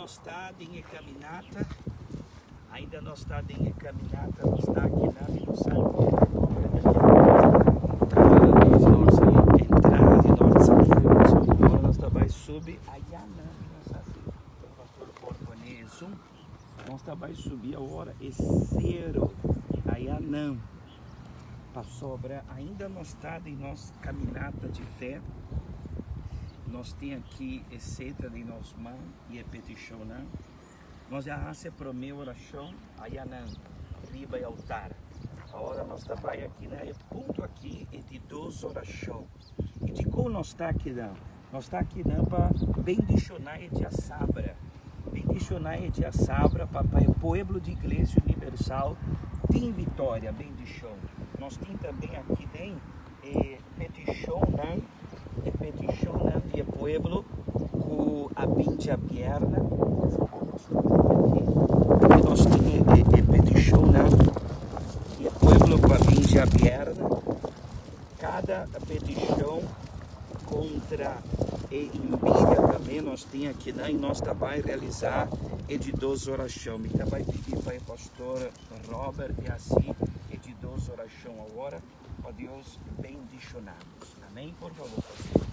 está em caminhada, ainda não está em caminhada, não está aqui na Minossá. Entrada de norte, agora nós também subir allá na pastor Porconeso, nós também subir agora é zero, allá não. Para sobra, ainda não está em nossa caminhada de fé. Nós temos aqui receita de nossas mãos e petição. Nós já recebemos a minha oração, aí não, riba e altar. Agora nós estamos aqui, né? Ponto aqui é de 2 orações. E de como nós está aqui, não? Nós está aqui não para bendicionar e de sabra. Bendicionar e de sabra para o povo de Igreja Universal tem vitória, bendição. Nós temos também aqui dentro petição, não? Petição de pueblo com a mente aberta. Nós temos petição e pueblo com a mente aberta. Cada petição contra e envia também nós temos aqui e nós também realizar de 2 orações. E também pedir para o pastor Robert e assim de 2 orações agora. Ó Deus, bendicionamos. Amém? Por favor.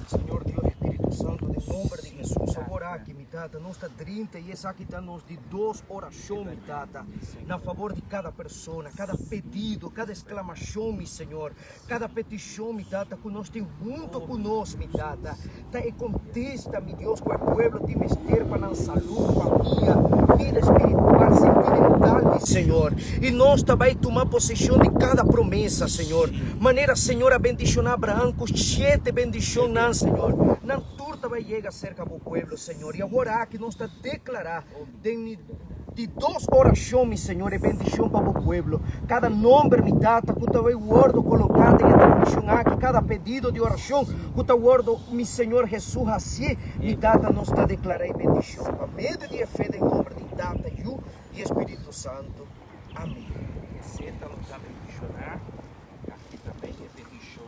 Senhor Deus Espírito Santo, em nome de Jesus, agora aqui, mi tata, nós está 30 e essa aqui está nos de 2 orações, mi tata, na favor de cada pessoa, cada pedido, cada exclamação, mi Senhor, cada petição, mi tata, que nós temos junto conosco, mi tata, tá, e contesta, mi Deus, com o povo de mester para a saúde, família, vida espiritual, sentimental, mi Senhor, e nós também tomar possessão de cada promessa, Senhor, maneira, Senhor, a bendicionar Abraão com 7 bendições, Senhor, não turta vai chegar cerca do povo, Senhor, e agora aqui nós está declarar de 2 orações, mi Senhor, e bendição para o povo. Cada nome, mi tata, que está guardo colocado em transmissão aqui, cada pedido de oração, que está guardo, mi Senhor Jesus, assim, mi tata, nós está declarando bendição. Para medo de fé, em nome de Tata, Ju e Espírito Santo. Amém. Senta no para bendicionar. Aqui também é bendição.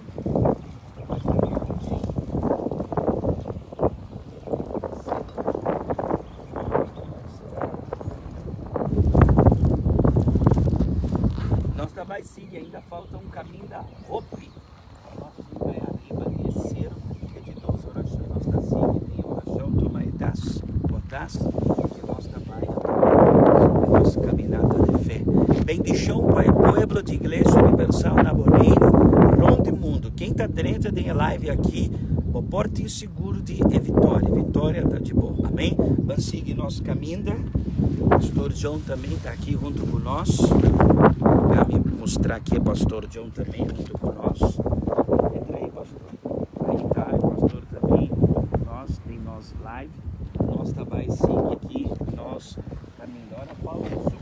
Nós também sim, ainda falta um caminho da roupa. Nós vai arriba de cero, que é de 2 orações. Nós está sim, de oração, toma e das, botas, e nós também nossa caminhada de fé. Bendição para o povo de Igreja Universal na Boleiro, onde o mundo. Quem está dentro da live aqui, o porte seguro de vitória. Vitória está de boa. Amém? Vamos seguir nosso caminho. O pastor John também está aqui junto com nós. Para me mostrar aqui o pastor John também junto com nós. Entra aí, pastor. Aí está o pastor também. Nós tem nosso live. Nós também seguir aqui. Nós caminhando. Olha, Paulo.